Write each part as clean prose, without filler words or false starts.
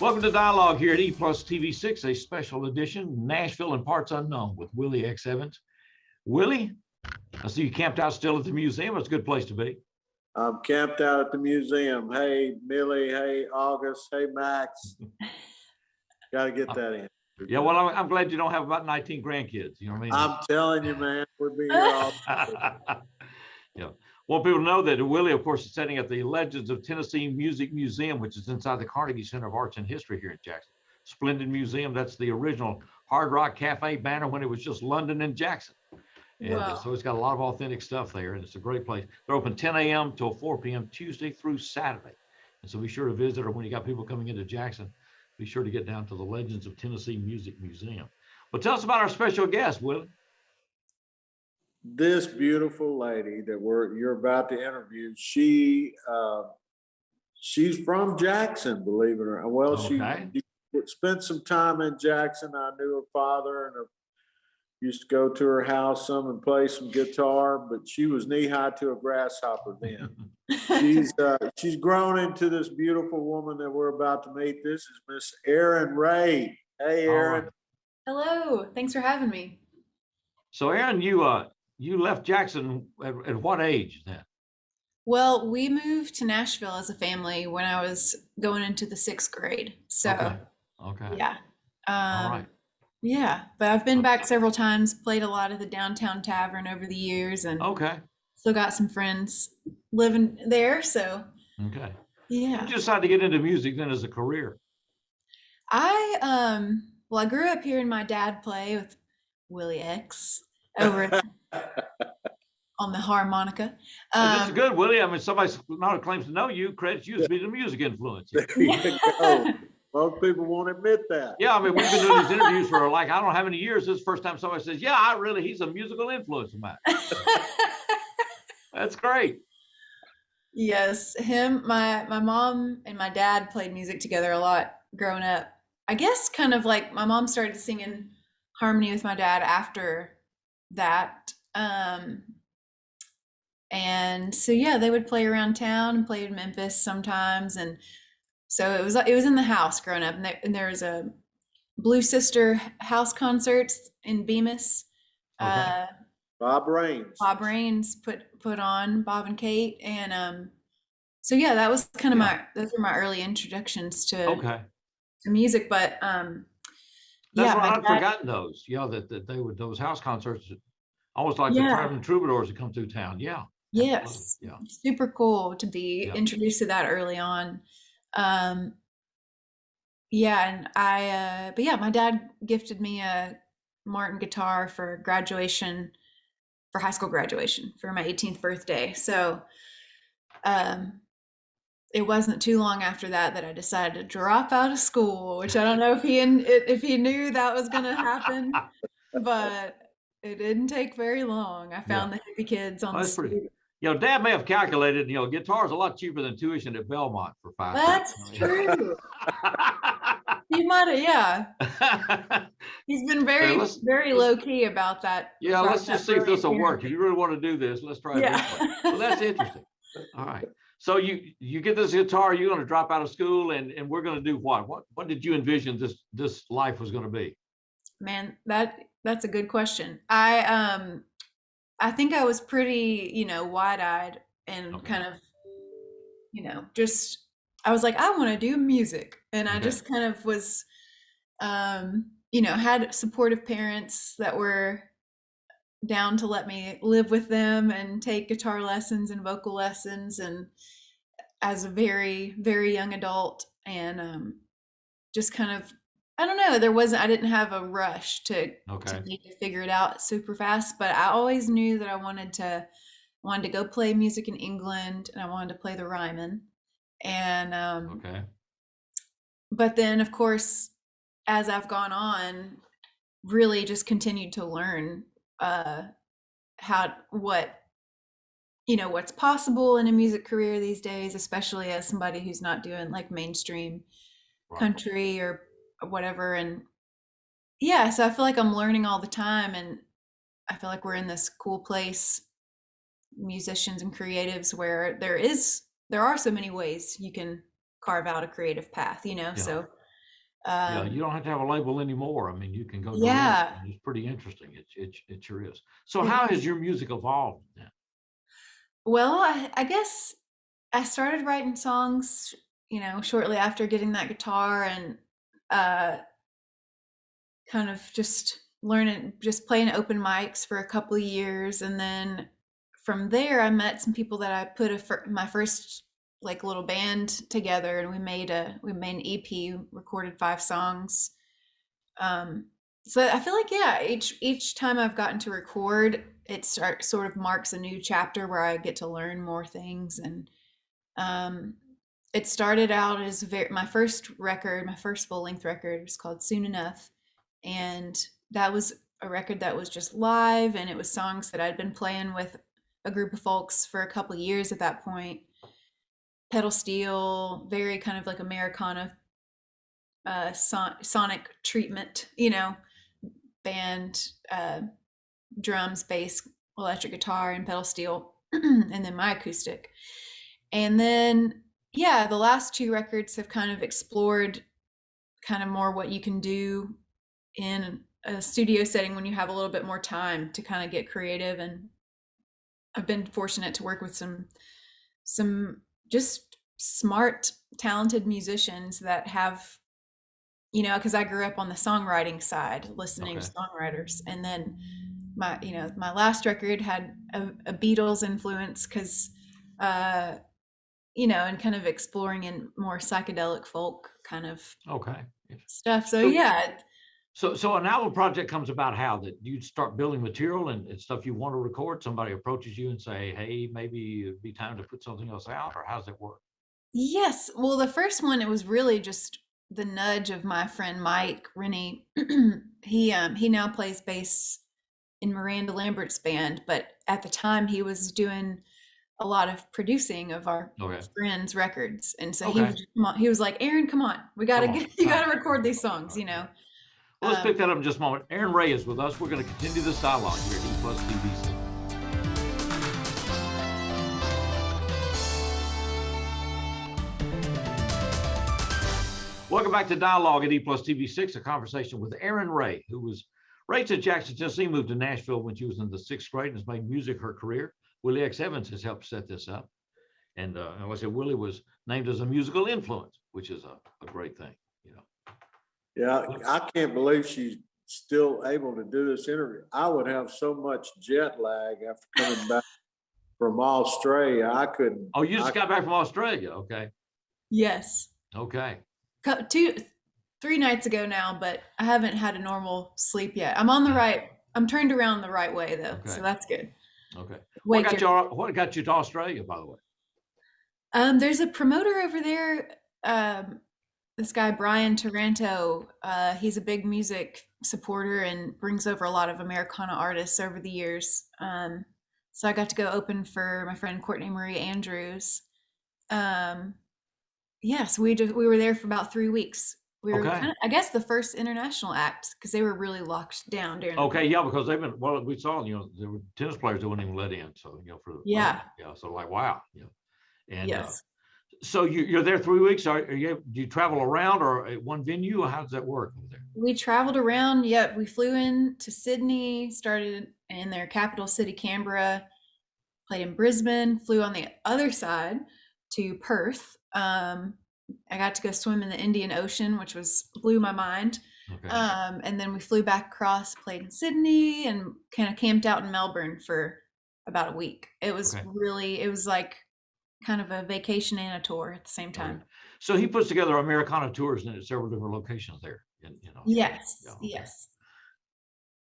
Welcome to Dialogue here at E Plus TV6, a special edition, Nashville and Parts Unknown with Willi X Evans. Willi, I see you camped out still at the museum. It's a good place to be. I'm camped out at the museum. Hey, Millie. Hey, August. Hey, Max. Got to get that in. Yeah, well, I'm glad you don't have about 19 grandkids. You know what I mean? I'm telling you, man, we'll be here all Yeah. Want people to know that Willi, of course, is setting up the Legends of Tennessee Music Museum, which is inside the Carnegie Center of Arts and History here in Jackson. Splendid museum. That's the original Hard Rock Cafe banner when it was just London and Jackson. And Wow. so it's got a lot of authentic stuff there, and it's a great place. They're open 10 a.m. till 4 p.m. Tuesday through Saturday. And so be sure to visit, or when you got people coming into Jackson, be sure to get down to the Legends of Tennessee Music Museum. Well, tell us about our special guest, Willi. This beautiful lady that you're about to interview, she's from Jackson, believe it or not. Well, Okay. she spent some time in Jackson. I knew her father and used to go to her house some and play some guitar, but she was knee-high to a grasshopper then. She's grown into this beautiful woman that we're about to meet. This is Miss Erin Rae. Hey, Erin. Right. Hello, thanks for having me. So, Erin, you left Jackson at what age then? Well, we moved to Nashville as a family when I was going into the 6th grade. So, Okay. yeah. All right. Yeah, but I've been back several times, played a lot at the downtown tavern over the years, and Okay. still got some friends living there. So, Okay. yeah. You decided to get into music then as a career. I grew up hearing my dad play with Willi X over on the harmonica. This is good, Willi. I mean, somebody not claims to know you, credits you as being a music influence. There you go. Most people won't admit that. Yeah, I mean, we've been doing these interviews for like, I don't know how many years. This is the first time somebody says, yeah, he's a musical influence of mine. That's great. Yes, my mom and my dad played music together a lot growing up. I guess kind of like my mom started singing harmony with my dad after that. And so yeah, they would play around town and play in Memphis sometimes, and so it was in the house growing up, and there was a Blue Sister house concerts in Bemis. Okay. Bob Raines. Bob Raines put on Bob and Kate, and so yeah, that was kind of those were my early introductions to music. But That's what I've forgotten those. Yeah, that they would, those house concerts, almost like the traveling troubadours that come through town. Yeah. Yes. Yeah. Super cool to be introduced to that early on. Yeah, and but yeah, my dad gifted me a Martin guitar for graduation, for high school graduation, for my 18th birthday. So it wasn't too long after that I decided to drop out of school, which I don't know if he knew that was going to happen, but it didn't take very long. I found the hippie kids on the street. Dad may have calculated, guitar's a lot cheaper than tuition at Belmont for $5. That's true. He might have, He's been very low key about that. Yeah, let's just see if this will work. If you really want to do this, let's try it this way. Well, that's interesting. All right. So you get this guitar, you're going to drop out of school, and we're going to do what? What did you envision this life was going to be? Man, that's a good question. I think I was pretty, wide-eyed and kind of, just, I was like, I want to do music. And I just kind of was, had supportive parents that were down to let me live with them and take guitar lessons and vocal lessons, and as a very, very young adult, and just kind of, I don't know, I didn't have a rush to need to figure it out super fast, but I always knew that I wanted to go play music in England, and I wanted to play the Ryman. And but then of course, as I've gone on, really just continued to learn what's possible in a music career these days, especially as somebody who's not doing like mainstream country or whatever. And yeah, so I feel like I'm learning all the time, and I feel like we're in this cool place, musicians and creatives, where there are so many ways you can carve out a creative path, so Yeah, you don't have to have a label anymore. I mean, you can go direct, Yeah. and it's pretty interesting. It sure is. So It how has is. your music evolved then? Well, I guess I started writing songs, shortly after getting that guitar, and uh, kind of just learning, just playing open mics for a couple of years. And then from there, I met some people that I put my first like little band together, and we made an EP, recorded 5 songs. So I feel like, yeah, each time I've gotten to record, it sort of marks a new chapter where I get to learn more things. And um, it started out as my first record, my first full length record was called Soon Enough. And that was a record that was just live, and it was songs that I'd been playing with a group of folks for a couple of years at that point. Pedal steel, very kind of like Americana sonic treatment, band, drums, bass, electric guitar, and pedal steel, and then my acoustic. And then, yeah, the last 2 records have kind of explored kind of more what you can do in a studio setting when you have a little bit more time to kind of get creative. And I've been fortunate to work with some just smart, talented musicians that have, because I grew up on the songwriting side, listening to songwriters. And then my last record had a Beatles influence, because and kind of exploring in more psychedelic folk kind of stuff. So yeah. So an album project comes about how that you start building material and stuff you want to record. Somebody approaches you and say, hey, maybe it'd be time to put something else out, or how's it work? Yes. Well, the first one, it was really just the nudge of my friend Mike Rennie. He now plays bass in Miranda Lambert's band, but at the time he was doing a lot of producing of our friends' records. And so he was like, Erin, come on, you gotta record these songs, Well, let's pick that up in just a moment. Erin Rae is with us. We're going to continue this dialogue here at E+ TV6. Welcome back to Dialogue at E+ TV6, a conversation with Erin Rae, who was raised in Jackson, Tennessee, moved to Nashville when she was in the 6th grade and has made music her career. Willi X Evans has helped set this up. And like I said, Willi was named as a musical influence, which is a great thing, Yeah, I can't believe she's still able to do this interview. I would have so much jet lag after coming back from Australia. I couldn't. Oh, you just got back from Australia? Okay. Yes. Okay. 3 nights ago now, but I haven't had a normal sleep yet. I'm turned around the right way though, so that's good. Okay. What got you to Australia, by the way? There's a promoter over there. This guy, Brian Taranto, he's a big music supporter and brings over a lot of Americana artists over the years. So I got to go open for my friend Courtney Marie Andrews. Yes, we were there for about 3 weeks. We were kind of, I guess, the first international act, because they were really locked down during. Yeah, because we saw, there were tennis players that wouldn't even let in. So, so like, wow, and yes. So you're there 3 weeks. Do you travel around or at one venue, or how does that work over there? We traveled around. Yeah, we flew in to Sydney, started in their capital city, Canberra, played in Brisbane, flew on the other side to Perth. I got to go swim in the Indian Ocean, which blew my mind. And then we flew back across, played in Sydney, and kind of camped out in Melbourne for about a week. It was it was like kind of a vacation and a tour at the same time. So he puts together Americana tours in several different locations there. Yes. Yes.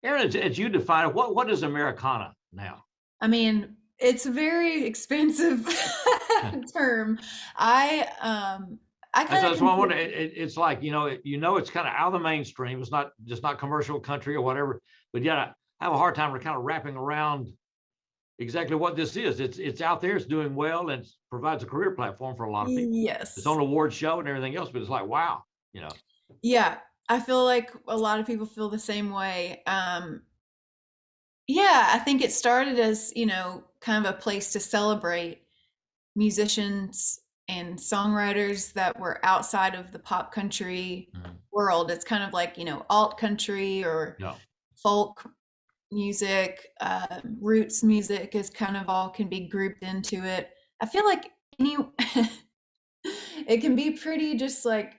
Erin, as you define it, what is Americana now? I mean, it's a very expensive term. That's what I wonder. It's like, it's kind of out of the mainstream. It's not just not commercial country or whatever, but yet I have a hard time kind of wrapping around exactly what this is. It's out there, it's doing well, and it provides a career platform for a lot of people. Yes. It's on an award show and everything else, but it's like, wow, Yeah, I feel like a lot of people feel the same way. Yeah, I think it started as, kind of a place to celebrate musicians and songwriters that were outside of the pop country world. It's kind of like, alt country or Yeah. folk music, roots music is kind of all can be grouped into it. I feel like it can be pretty just like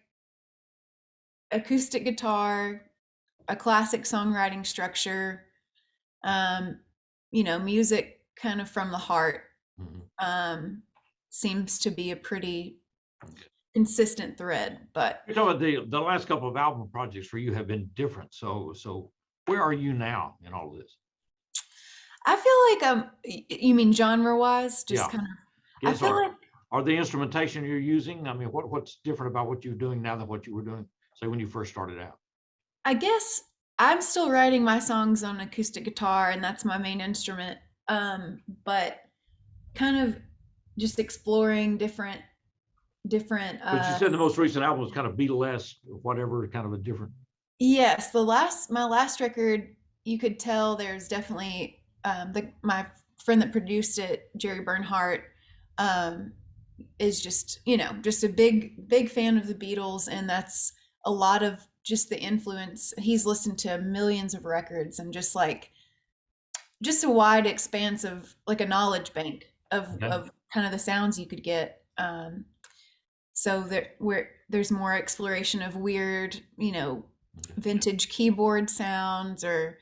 acoustic guitar, a classic songwriting structure, music kind of from the heart. Seems to be a pretty consistent thread. But You're talking about the last couple of album projects for you have been different. So where are you now in all of this? I feel like you mean genre wise, just Yeah. kind of. Yes, I feel like are the instrumentation you're using? I mean, what's different about what you're doing now than what you were doing, say, when you first started out? I guess I'm still writing my songs on acoustic guitar, and that's my main instrument. But kind of just exploring different. But you said the most recent album was kind of Beatlesque, whatever, kind of a different. Yes, my last record, you could tell there's definitely my friend that produced it, Jerry Bernhardt, is just a big fan of the Beatles, and that's a lot of just the influence. He's listened to millions of records and just a wide expanse of like a knowledge bank of kind of the sounds you could get. So there's more exploration of weird, vintage keyboard sounds or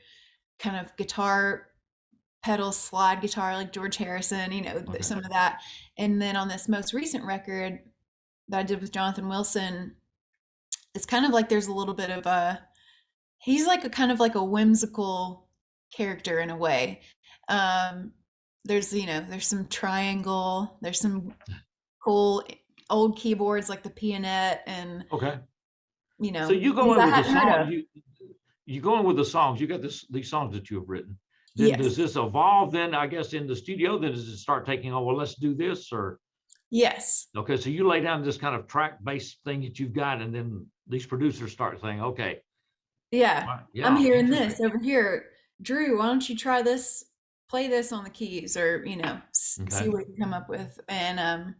kind of guitar pedal slide guitar like George Harrison, some of that. And then on this most recent record that I did with Jonathan Wilson, it's kind of like there's a little bit of he's like a kind of like a whimsical character in a way. There's some triangle, there's some cool old keyboards like the Pianet and So you go in with the song, you go in with the songs, you got these songs that you have written. Then does this evolve then, I guess, in the studio? Then does it start taking, well, let's do this, or? Yes. Okay, so you lay down this kind of track-based thing that you've got, and then these producers start saying, okay. Yeah, I'm hearing this over here. Drew, why don't you try this, play this on the keys, or, see what you come up with. And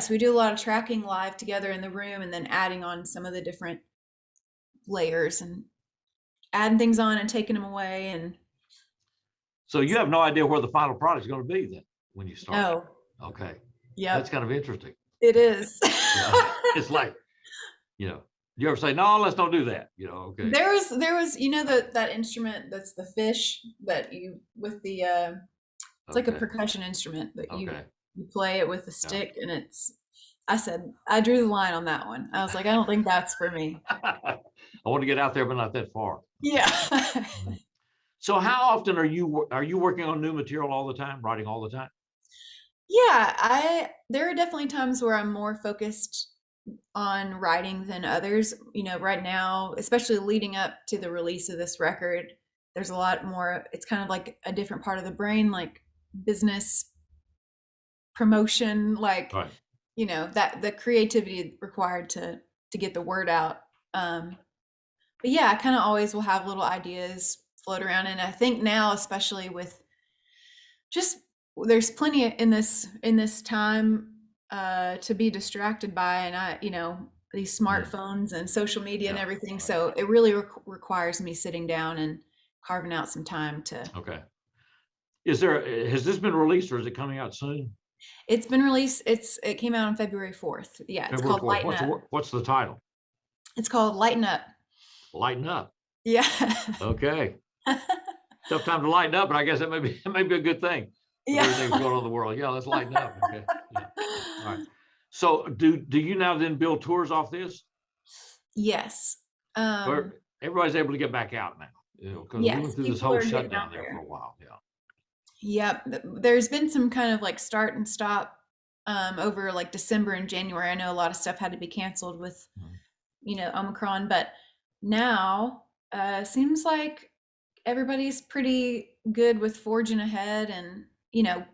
so we do a lot of tracking live together in the room and then adding on some of the different layers and adding things on and taking them away. And so you have no idea where the final product is going to be then when you start? No. Okay. Yeah. That's kind of interesting. It is. It's like, you ever say, no, let's don't do that, okay. There was, that instrument that's the fish that you, with the, it's like a percussion instrument that you play it with a stick, and I drew the line on that one. I was like, I don't think that's for me. I want to get out there, but not that far. Yeah. So how often are you working on new material all the time, writing all the time? Yeah, there are definitely times where I'm more focused on writing than others. Right now, especially leading up to the release of this record, there's a lot more, it's kind of like a different part of the brain, like business promotion, like, that the creativity required to get the word out. But yeah, I kind of always will have little ideas float around. And I think now, especially with just, there's plenty in this time to be distracted by, and these smartphones and social media and everything. So it really requires me sitting down and carving out some time to. Okay. Has this been released, or is it coming out soon? It's been released. It came out on February 4th. Yeah, it's called Lighten Up. What's the title? It's called Lighten Up. Lighten Up. Yeah. Okay. Tough time to lighten up, but I guess that may be a good thing. Yeah. Everything's going on in the world. Yeah, let's lighten up. Okay. Yeah. All right. So do you now then build tours off this? Yes. Everybody's able to get back out now, because we went through this whole shutdown there for a while. Yeah. Yep. There's been some kind of like start and stop over like December and January. I know a lot of stuff had to be canceled with, Omicron, but now seems like everybody's pretty good with forging ahead, and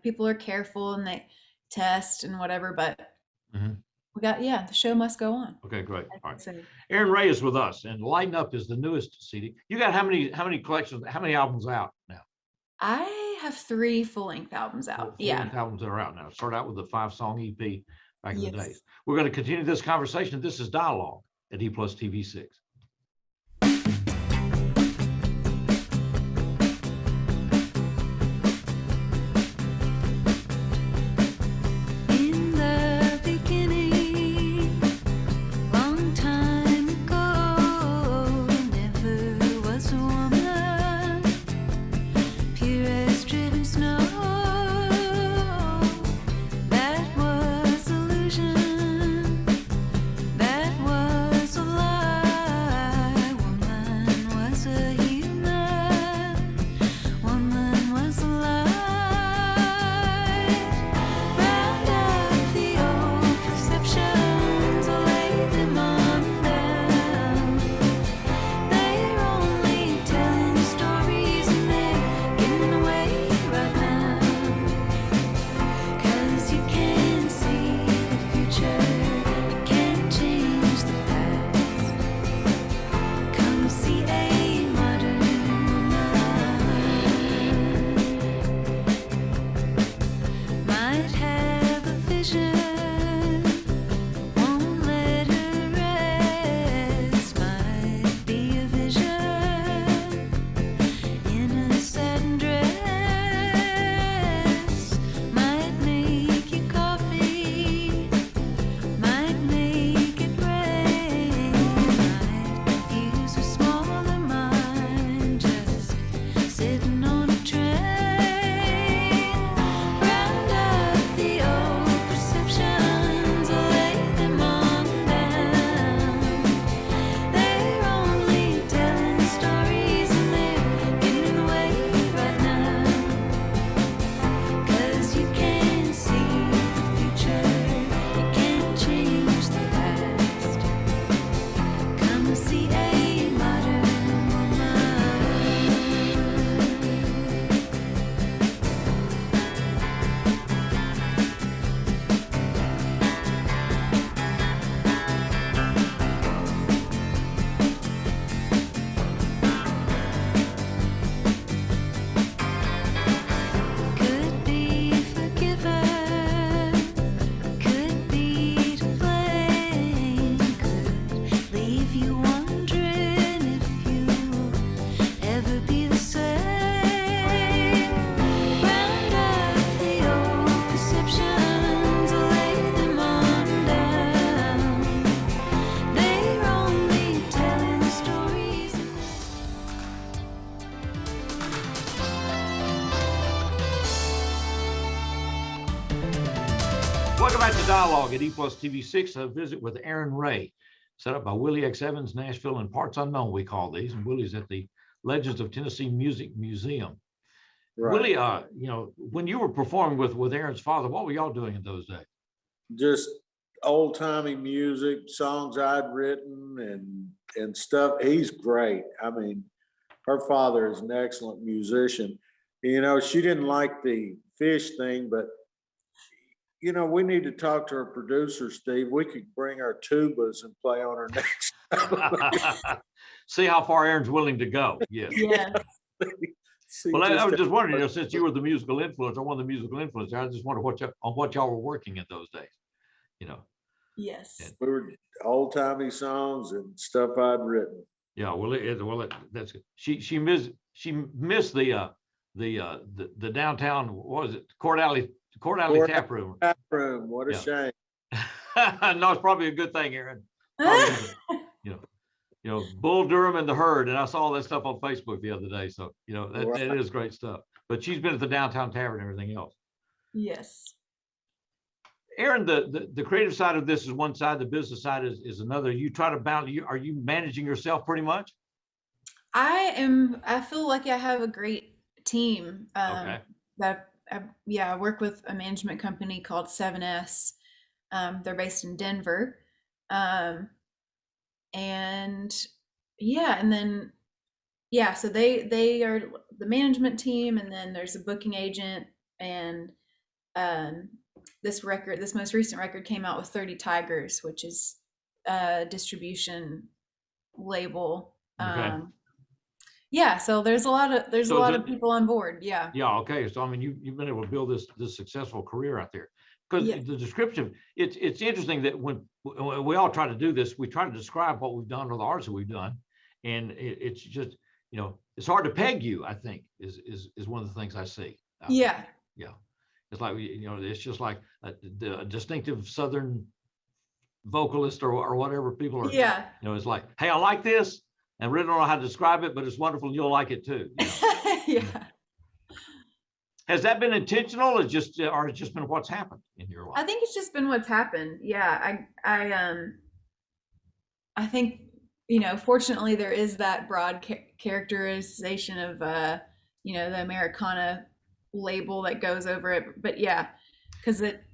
people are careful and they test and whatever, but we got, the show must go on. Okay, great. All right. Erin Rae is with us, and Lighten Up is the newest CD. You got how many collections, how many albums out now? I have 3 full-length albums out. Full-length albums that are out now. Start out with the 5-song EP back in the days. We're going to continue this conversation. This is Dialogue at E+ TV6. the dialogue at E+ TV6, a visit with Erin Rae, set up by Willi X Evans, Nashville, and Parts Unknown, we call these. And Willie's at the Legends of Tennessee Music Museum. Right. Willi, when you were performing with Erin's father, what were y'all doing in those days? Just old timey music, songs I'd written and stuff. He's great. I mean, her father is an excellent musician. You know, she didn't like the fish thing, but you know, we need to talk to our producer, Steve. We could bring our tubas and play on her next show. See how far Erin's willing to go. Yes. Yeah. Well, I was just wondering, you know, since you were the musical influence, or one of the musical influencers, I just wonder what y'all were working in those days, you know. Yes. We were old timey songs and stuff I'd written. Yeah, that's good. She missed the downtown, what was it, Court Alley tap room. Tap room, what a shame. No, it's probably a good thing, Erin. You know, Bull Durham and the Herd, and I saw all that stuff on Facebook the other day. So you know that is great stuff. But she's been at the downtown tavern and everything else. Yes. Erin, the creative side of this is one side, the business side is another. You try to balance. Are you managing yourself pretty much? I feel like I have a great team. Okay. I work with a management company called 7S. They're based in Denver. So they are the management team, and then there's a booking agent, and this most recent record came out with 30 Tigers, which is a distribution label. Okay. So there's a lot of people on board. Yeah. Yeah. Okay. So I mean, you've been able to build this successful career out there. Because the description, it's interesting that when we all try to do this, we try to describe what we've done or the arts that we've done, and it's just, you know, it's hard to peg you. I think is one of the things I see. Yeah. Yeah, it's like, you know, it's just like the distinctive Southern vocalist or whatever people are. Yeah. You know, it's like, hey, I like this, and really don't know how to describe it, but it's wonderful, and you'll like it too. You know? Yeah. Has that been intentional, or just been what's happened in your life? I think it's just been what's happened. Yeah, I think, you know, fortunately there is that broad characterization of you know, the Americana label that goes over it. But yeah, because it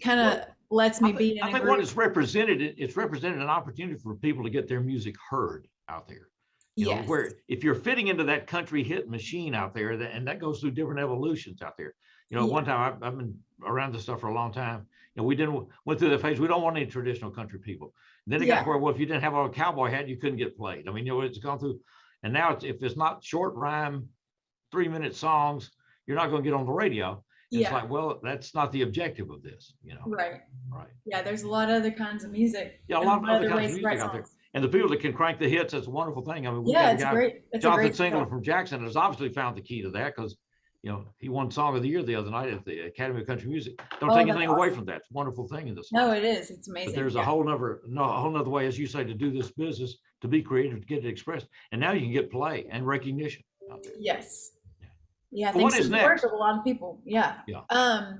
kind of lets me be in I think what it's represented an opportunity for people to get their music heard out there. You know, where if you're fitting into that country hit machine out there, and that goes through different evolutions out there. You know, one time I've been around this stuff for a long time. You know, we went through the phase. We don't want any traditional country people. And then it got where, well, if you didn't have a cowboy hat, you couldn't get played. I mean, you know, it's gone through. And now if it's not short rhyme, 3-minute songs, you're not going to get on the radio. It's like, well, that's not the objective of this. You know. Right. Right. Yeah, there's a lot of other kinds of music. Yeah, a lot of other kinds of music out there. And the people that can crank the hits, that's a wonderful thing. I mean, it's great. Jonathan Singleton from Jackson has obviously found the key to that, because, you know, he won Song of the Year the other night at the Academy of Country Music. Don't take anything away from that. It's a wonderful thing in this. No, it is. It's amazing. But there's a whole nother way, as you say, to do this business, to be creative, to get it expressed. And now you can get play and recognition out there. Yes. Yeah. What is next? Work with a lot of people. Yeah. Yeah. Of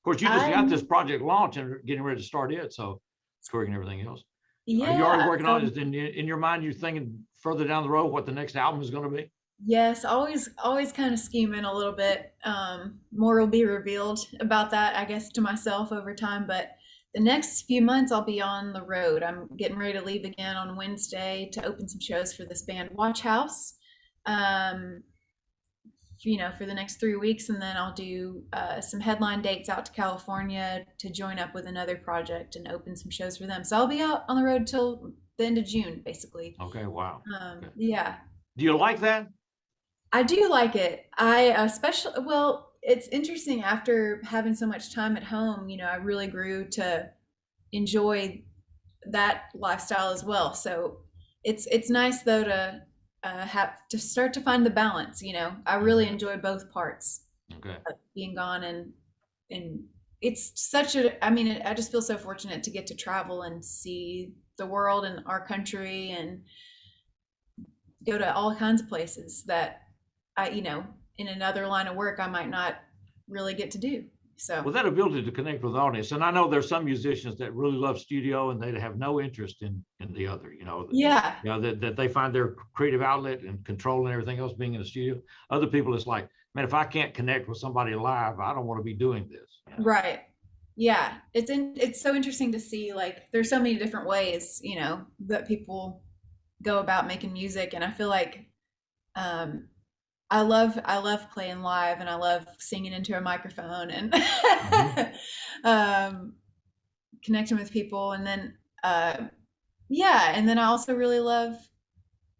course, you just got this project launched and getting ready to start it. So touring and everything else. Yeah. Are you already working on it? In your mind, you're thinking further down the road what the next album is going to be? Yes, always kind of scheming a little bit. More will be revealed about that, I guess, to myself over time. But the next few months, I'll be on the road. I'm getting ready to leave again on Wednesday to open some shows for this band, Watch House. You know, for the next 3 weeks, and then I'll do some headline dates out to California to join up with another project and open some shows for them. So I'll be out on the road till the end of June, basically. Okay, wow. Okay. Yeah. Do you like that? I do like it. It's interesting, after having so much time at home, you know, I really grew to enjoy that lifestyle as well. So it's nice though to have to start to find the balance. You know, I really enjoy both parts. Okay. Of being gone, and it's such a, I mean, I just feel so fortunate to get to travel and see the world and our country and go to all kinds of places that I, you know, in another line of work, I might not really get to do. So Well, that ability to connect with the audience, and I know there's some musicians that really love studio and they have no interest in the other, yeah, that they find their creative outlet and control and everything else being in the studio. Other people, it's like, man, if I can't connect with somebody live, I don't want to be doing this. right. Yeah, it's so interesting to see, like, there's so many different ways, that people go about making music, and I feel like I love playing live, and I love singing into a microphone and connecting with people, and then and then I also really love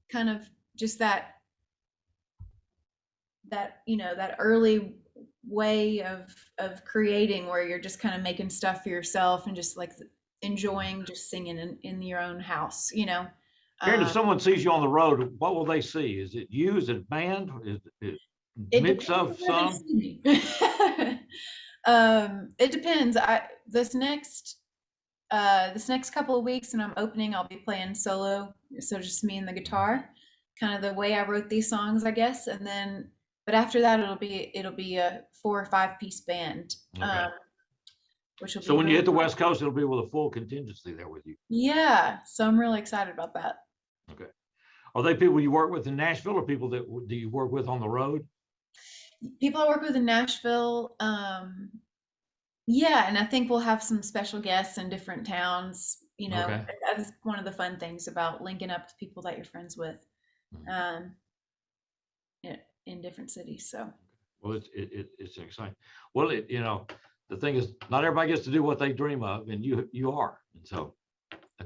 kind of just that that early way of creating, where you're just kind of making stuff for yourself and just like enjoying just singing in your own house. Erin, if someone sees you on the road, what will they see? Is it you? Is it a band? Is it mix of some? It depends. This next couple of weeks, and I'm opening, I'll be playing solo, so just me and the guitar, kind of the way I wrote these songs, I guess. And then, but after that, it'll be a 4 or 5 piece band. Okay. Which will So be when you really hit the fun. West Coast, it'll be with a full contingency there with you. Yeah, so I'm really excited about that. Okay. Are they people you work with in Nashville, or people that do you work with on the road? People I work with in Nashville, yeah, and I think we'll have some special guests in different towns. Okay. That's one of the fun things about linking up with people that you're friends with, in different cities. So, Well, it's exciting. Well, the thing is, not everybody gets to do what they dream of, and you are, and so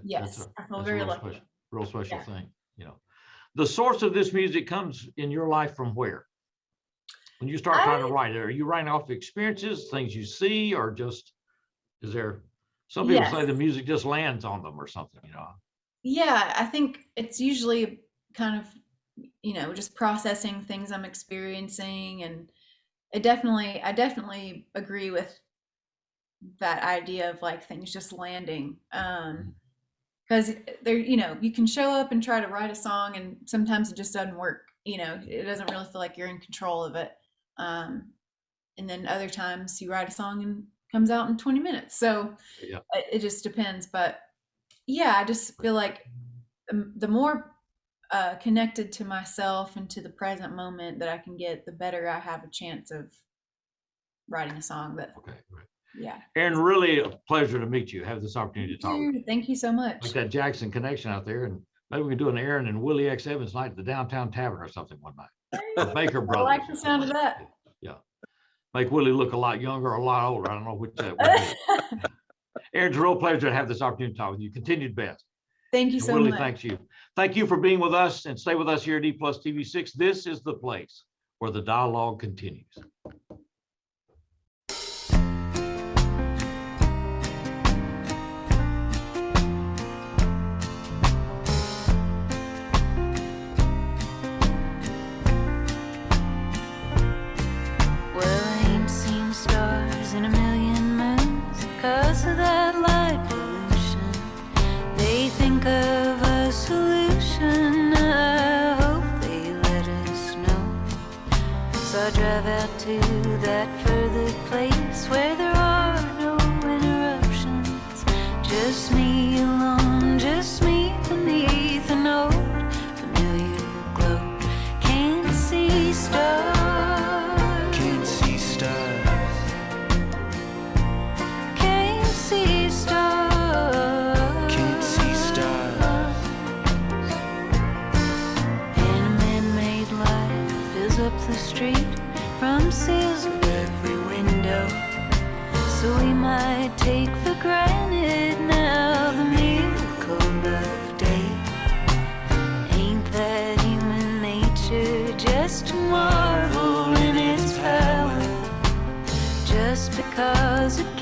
yes, I feel that's very real lucky. special, real special Yeah. thing. The source of this music comes in your life from where? When you start trying to write it, are you writing off experiences, things you see, or just is there? Some people say Yes. the music just lands on them or something. Yeah, I think it's usually kind of, just processing things I'm experiencing, and I definitely agree with that idea of like things just landing. Because there, you can show up and try to write a song, and sometimes it just doesn't work. It doesn't really feel like you're in control of it. And then other times you write a song and it comes out in 20 minutes. So Yeah. it just depends. But yeah, I just feel like the more connected to myself and to the present moment that I can get, the better I have a chance of writing a song. That Okay. Right. yeah. Erin, really a pleasure to meet you. Have this opportunity to talk with you. Thank you so much. Like that Jackson connection out there, and maybe we can do an Erin and Willi X Evans night at the Downtown Tavern or something one night. The Baker I Brothers. like the sound of that. Yeah. Make Willie look a lot younger or a lot older. I don't know which that would be. Erin, it's a real pleasure to have this opportunity to talk with you. Continued best. Thank you And so Willie, much. thanks you. Thank you for being with us, and stay with us here at E+ TV6. This is the place where the dialogue continues. Well, I ain't seen stars in a million moons 'cause of that light pollution. They think of a solution, I hope they let us know. So I drive out to that further place where there are no interruptions. Just me alone, just me beneath an old familiar glow. Can't see stars. Can't see stars. Can't see stars. Can't see stars. And a man-made light fills up the street from sills of every window. So we might take for granted now the miracle of day. Ain't that human nature just a marvel in its power? Just because it